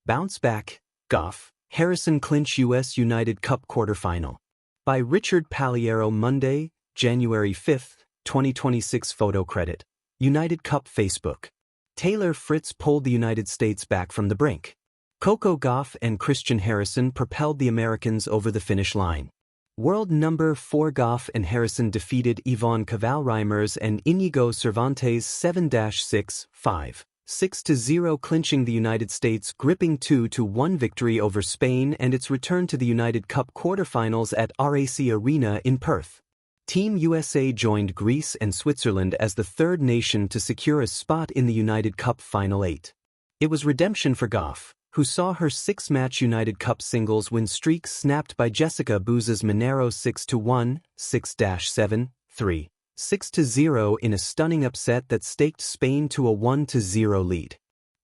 Bounce Back, Gauff, Harrison Clinch U.S. United Cup Quarterfinal. By Richard Paliero. Monday, January 5, 2026. Photo credit. United Cup Facebook. Taylor Fritz pulled the United States back from the brink. Coco Gauff and Christian Harrison propelled the Americans over the finish line. World number 4 Gauff and Harrison defeated Yvonne Cavalreimers and Inigo Cervantes 7-6, 5. 6-0, clinching the United States' gripping 2-1 victory over Spain and its return to the United Cup quarterfinals at RAC Arena in Perth. Team USA joined Greece and Switzerland as the third nation to secure a spot in the United Cup Final 8. It was redemption for Gauff, who saw her 6-match United Cup singles win streak snapped by Jessica Booza's Monero 6-1, 6-7, 3. 6-0 in a stunning upset that staked Spain to a 1-0 lead.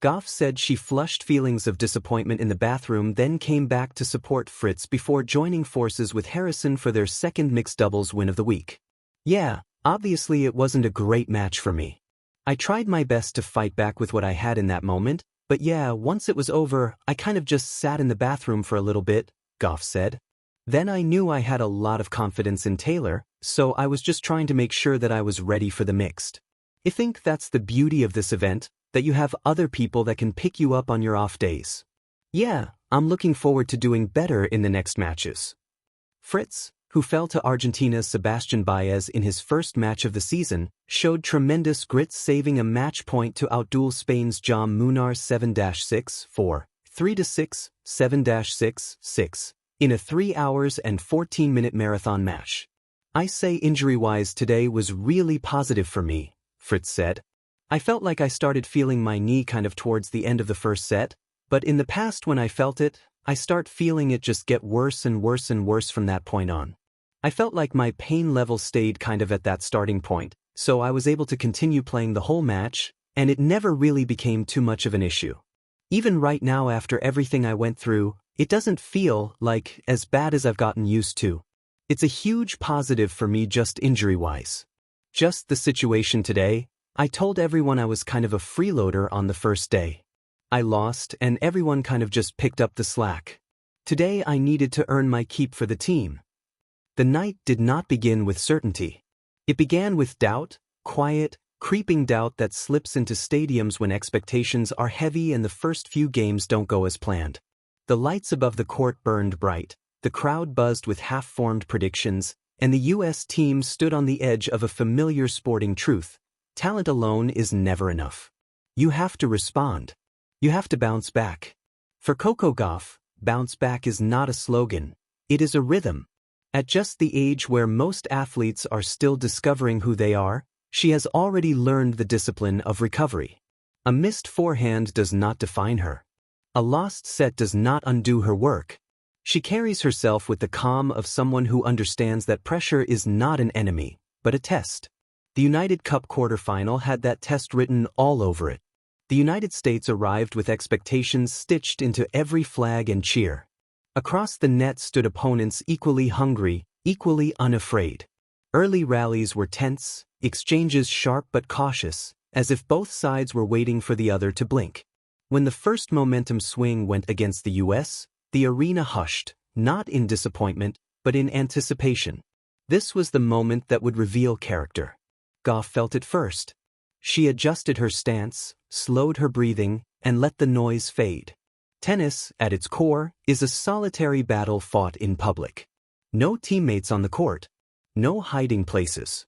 Gauff said she flushed feelings of disappointment in the bathroom, then came back to support Fritz before joining forces with Harrison for their second mixed doubles win of the week. "Yeah, obviously it wasn't a great match for me. I tried my best to fight back with what I had in that moment, but yeah, once it was over, I kind of just sat in the bathroom for a little bit," Gauff said. "Then I knew I had a lot of confidence in Taylor, so I was just trying to make sure that I was ready for the mixed. I think that's the beauty of this event, that you have other people that can pick you up on your off days. Yeah, I'm looking forward to doing better in the next matches." Fritz, who fell to Argentina's Sebastian Baez in his first match of the season, showed tremendous grit, saving a match point to outduel Spain's Jaume Munar 7-6, 4, 3-6, 7-6, 6. in a 3 hours and 14-minute marathon match. "I say injury-wise today was really positive for me," Fritz said. "I felt like I started feeling my knee kind of towards the end of the first set, but in the past when I felt it, I start feeling it just get worse and worse and worse from that point on. I felt like my pain level stayed kind of at that starting point, so I was able to continue playing the whole match, and it never really became too much of an issue. Even right now after everything I went through, it doesn't feel like as bad as I've gotten used to. It's a huge positive for me just injury-wise. Just the situation today, I told everyone I was kind of a freeloader on the first day. I lost and everyone kind of just picked up the slack. Today I needed to earn my keep for the team." The night did not begin with certainty. It began with doubt, quiet, creeping doubt that slips into stadiums when expectations are heavy and the first few games don't go as planned. The lights above the court burned bright, the crowd buzzed with half-formed predictions, and the U.S. team stood on the edge of a familiar sporting truth: talent alone is never enough. You have to respond. You have to bounce back. For Coco Gauff, bounce back is not a slogan, it is a rhythm. At just the age where most athletes are still discovering who they are, she has already learned the discipline of recovery. A missed forehand does not define her. A lost set does not undo her work. She carries herself with the calm of someone who understands that pressure is not an enemy, but a test. The United Cup quarterfinal had that test written all over it. The United States arrived with expectations stitched into every flag and cheer. Across the net stood opponents equally hungry, equally unafraid. Early rallies were tense, exchanges sharp but cautious, as if both sides were waiting for the other to blink. When the first momentum swing went against the U.S., the arena hushed, not in disappointment, but in anticipation. This was the moment that would reveal character. Gauff felt it first. She adjusted her stance, slowed her breathing, and let the noise fade. Tennis, at its core, is a solitary battle fought in public. No teammates on the court. No hiding places.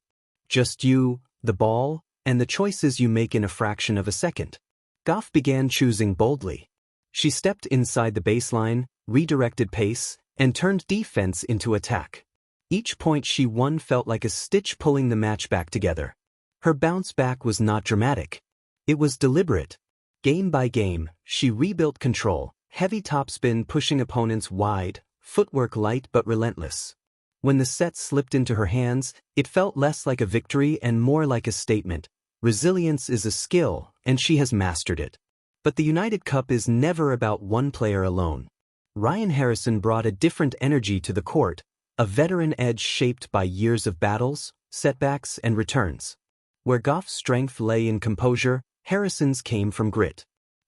Just you, the ball, and the choices you make in a fraction of a second. Gauff began choosing boldly. She stepped inside the baseline, redirected pace, and turned defense into attack. Each point she won felt like a stitch pulling the match back together. Her bounce back was not dramatic. It was deliberate. Game by game, she rebuilt control, heavy topspin pushing opponents wide, footwork light but relentless. When the set slipped into her hands, it felt less like a victory and more like a statement. Resilience is a skill, and she has mastered it. But the United Cup is never about one player alone. Ryan Harrison brought a different energy to the court, a veteran edge shaped by years of battles, setbacks, and returns. Where Gauff's strength lay in composure, Harrison's came from grit.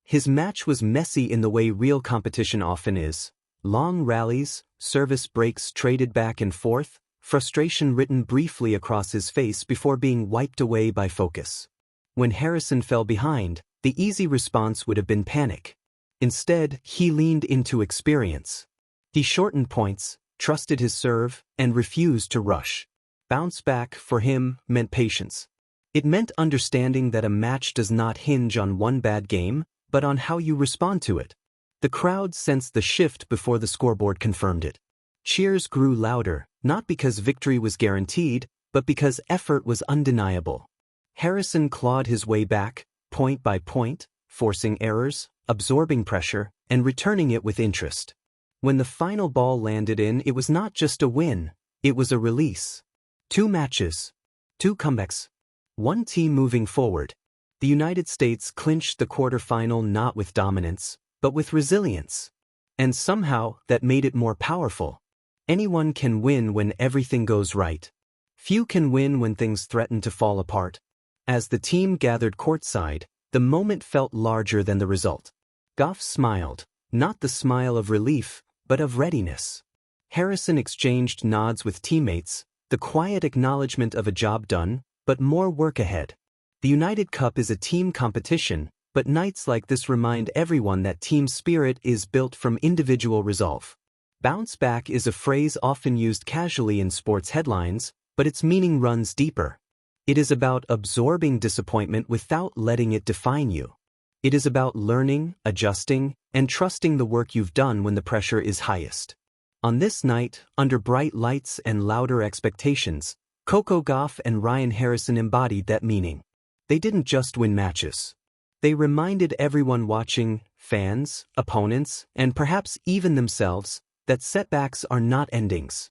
His match was messy in the way real competition often is. Long rallies, service breaks traded back and forth, frustration written briefly across his face before being wiped away by focus. When Harrison fell behind, the easy response would have been panic. Instead, he leaned into experience. He shortened points, trusted his serve, and refused to rush. Bounce back, for him, meant patience. It meant understanding that a match does not hinge on one bad game, but on how you respond to it. The crowd sensed the shift before the scoreboard confirmed it. Cheers grew louder, not because victory was guaranteed, but because effort was undeniable. Harrison clawed his way back, point by point, forcing errors, absorbing pressure, and returning it with interest. When the final ball landed in, it was not just a win, it was a release. 2 matches. 2 comebacks. 1 team moving forward. The United States clinched the quarterfinal not with dominance, but with resilience. And somehow, that made it more powerful. Anyone can win when everything goes right. Few can win when things threaten to fall apart. As the team gathered courtside, the moment felt larger than the result. Gauff smiled, not the smile of relief, but of readiness. Harrison exchanged nods with teammates, the quiet acknowledgement of a job done, but more work ahead. The United Cup is a team competition, but nights like this remind everyone that team spirit is built from individual resolve. Bounce back is a phrase often used casually in sports headlines, but its meaning runs deeper. It is about absorbing disappointment without letting it define you. It is about learning, adjusting, and trusting the work you've done when the pressure is highest. On this night, under bright lights and louder expectations, Coco Gauff and Ryan Harrison embodied that meaning. They didn't just win matches. They reminded everyone watching, fans, opponents, and perhaps even themselves, that setbacks are not endings.